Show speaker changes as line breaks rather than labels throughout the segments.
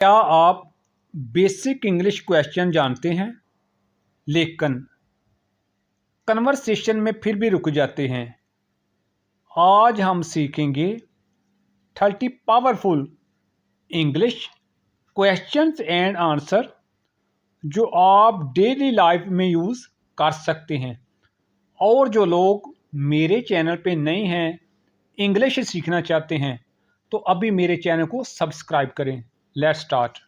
क्या आप basic English question जानते हैं लेकिन कन्वर्सेशन में फिर भी रुक जाते हैं? आज हम सीखेंगे 30 powerful English questions and answer जो आप डेली लाइफ में यूज़ कर सकते हैं। और जो लोग मेरे चैनल पे नए हैं, इंग्लिश सीखना चाहते हैं, तो अभी मेरे चैनल को सब्सक्राइब करें। Let's start.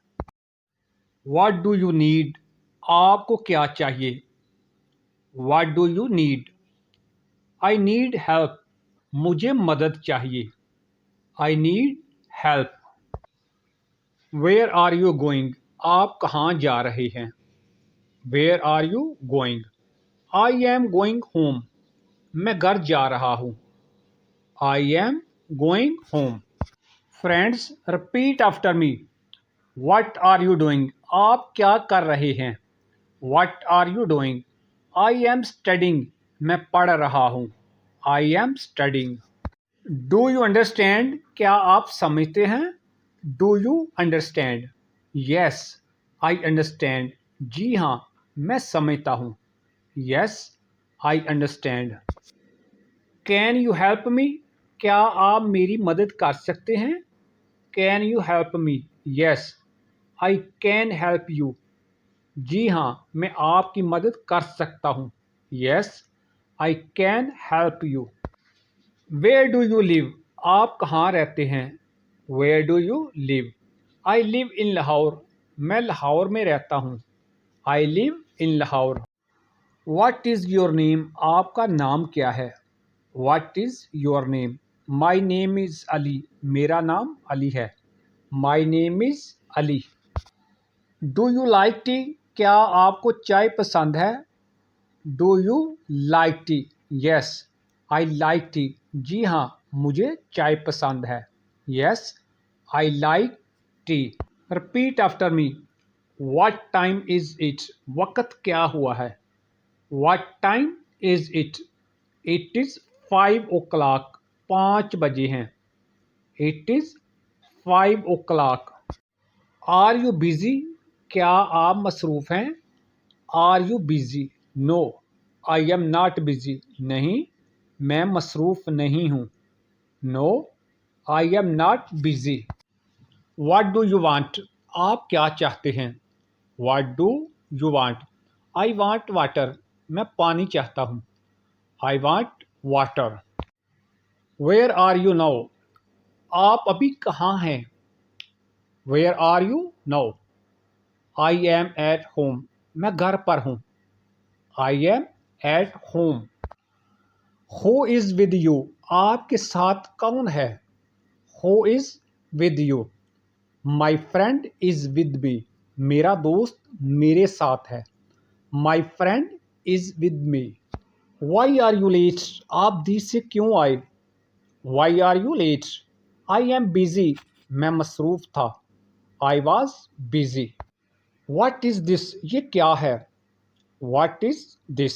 What do you need? आपको क्या चाहिए? What do you need? I need help. मुझे मदद चाहिए। I need help. Where are you going? आप कहाँ जा रहे हैं? Where are you going? I am going home. मैं घर जा रहा हूँ। I am going home. Friends, repeat after me. What are you doing? आप क्या कर रहे हैं? What are you doing? I am studying. मैं पढ़ रहा हूँ। I am studying. Do you understand? क्या आप समझते हैं? Do you understand? Yes I understand. जी हाँ, मैं समझता हूँ। Yes I understand. Can you help me? क्या आप मेरी मदद कर सकते हैं? Can you help me? Yes I can help you. जी हाँ, मैं आपकी मदद कर सकता हूँ। Yes I can help you. Where do you live? आप कहाँ रहते हैं? Where do you live? I live in Lahore. मैं लाहौर में रहता हूँ। I live in Lahore. What is your name? आपका नाम क्या है? What is your name? My name is Ali. मेरा नाम अली है। My name is Ali. Do you like tea? क्या आपको चाय पसंद है? Do you like tea? Yes I like tea. जी हाँ, मुझे चाय पसंद है। Yes I like tea. Repeat after me. What time is it? वक्त क्या हुआ है? What time is it? It is 5 o'clock। 5 बजे हैं। It is 5 o'clock। Are you busy? क्या आप मसरूफ हैं? Are you busy? No I am not busy. नहीं, मैं मसरूफ नहीं हूँ। No I am not busy. What do you want? आप क्या चाहते हैं? What do you want? I want water. मैं पानी चाहता हूँ। आई want water. Where are you now? आप अभी कहाँ हैं? Where are you now? I am at home. मैं घर पर हूँ। I am at home. Who is with you? आपके साथ कौन है? Who is with you? My friend is with me. मेरा दोस्त मेरे साथ है। My friend is with me. Why are you late? आप देर से क्यों आए? Why are you late? I am busy. मैं मसरूफ़ था। I was busy. What is this? ये क्या है? What is this?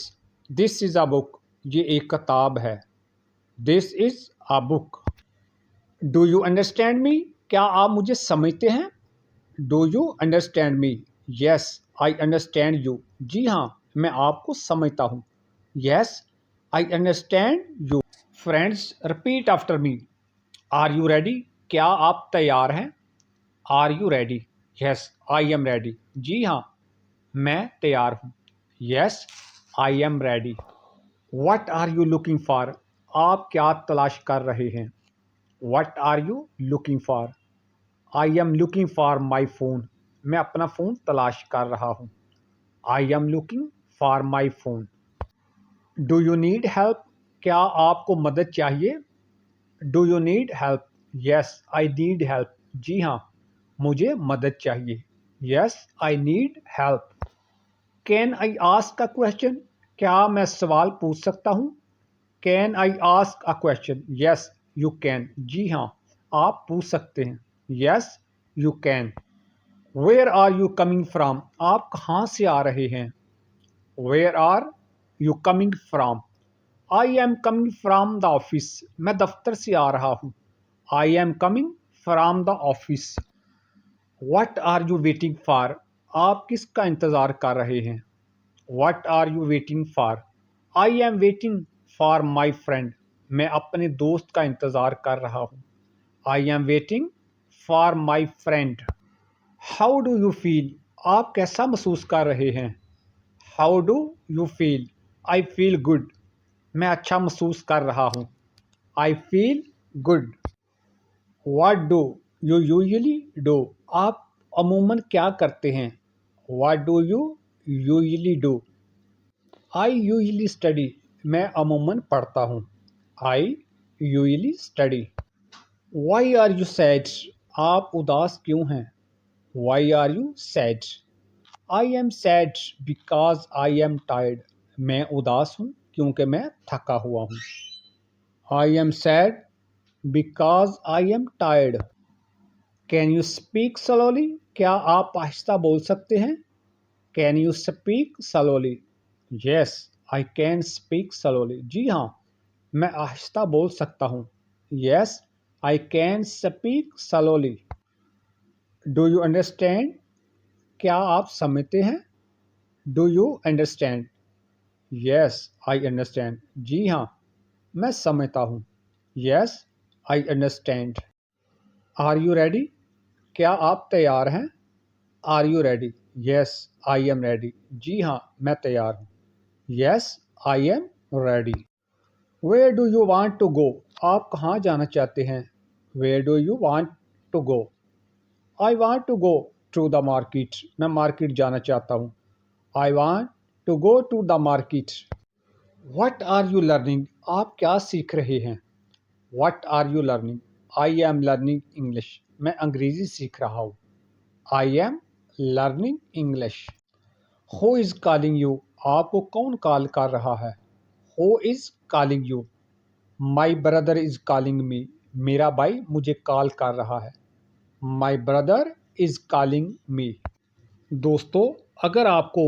This is a book. ये एक किताब है। This is a book. Do you understand me? क्या आप मुझे समझते हैं? Do you understand me? Yes I understand you. जी हाँ, मैं आपको समझता हूँ। Yes I understand you. Friends, repeat after me. Are you ready? क्या आप तैयार हैं? Are you ready? Yes I am ready. जी हाँ, मैं तैयार हूँ। Yes I am ready. What are you looking for? आप क्या तलाश कर रहे हैं? What are you looking for? I am looking for my phone. मैं अपना फ़ोन तलाश कर रहा हूँ। I am looking for my phone. Do you need help? क्या आपको मदद चाहिए? Do you need help? Yes I need help. जी हाँ, मुझे मदद चाहिए। Yes I need help. Can I ask a question? क्या मैं सवाल पूछ सकता हूँ? Can I ask a question? Yes you can. जी हाँ, आप पूछ सकते हैं। Yes you can. Where are you coming from? आप कहाँ से आ रहे हैं? Where are you coming from? I am coming from the office. मैं दफ्तर से आ रहा हूँ। I am coming from the office. What are you waiting for? आप किसका इंतज़ार कर रहे हैं? What are you waiting for? I am waiting for my friend. मैं अपने दोस्त का इंतज़ार कर रहा हूँ. I am waiting for my friend. How do you feel? आप कैसा महसूस कर रहे हैं? How do you feel? I feel good. मैं अच्छा महसूस कर रहा हूँ. I feel good. What do you usually do? आप अमूमन क्या करते हैं? What do you usually do? I usually study. मैं अमूमन पढ़ता हूँ. I usually study. Why are you sad? आप उदास क्यों हैं? Why are you sad? I am sad because I am tired. मैं उदास हूँ क्योंकि मैं थका हुआ हूँ. I am sad because I am tired. Can you speak slowly? क्या आप आहिस्ता बोल सकते हैं? Can you speak slowly? Yes, I can speak slowly. जी हाँ, मैं आहिस्ता बोल सकता हूँ. Yes, I can speak slowly. Do you understand? क्या आप समझते हैं? Do you understand? Yes, I understand. जी हाँ, मैं समझता हूँ. Yes, I understand. Are you ready? क्या आप तैयार हैं? Are you ready? Yes, I am ready. जी हाँ, मैं तैयार हूँ. Yes, I am ready. Where do you want to go? आप कहाँ जाना चाहते हैं? Where do you want to go? I want to go to the market. मैं मार्केट जाना चाहता हूँ. I want to go to the market. What are you learning? आप क्या सीख रहे हैं? What are you learning? I am learning English. मैं अंग्रेजी सीख रहा हूँ. I am learning English. Who is calling you? आपको कौन कॉल कर रहा है? Who is calling you? My brother is calling me. मेरा भाई मुझे कॉल कर रहा है. My brother is calling me. दोस्तों, अगर आपको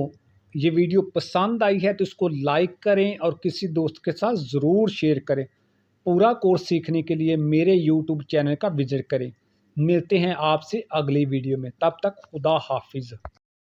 ये वीडियो पसंद आई है तो इसको लाइक करें और किसी दोस्त के साथ ज़रूर शेयर करें. पूरा कोर्स सीखने के लिए मेरे यूट्यूब चैनल का विजिट करें. मिलते हैं आपसे अगली वीडियो में. तब तक खुदा हाफिज़.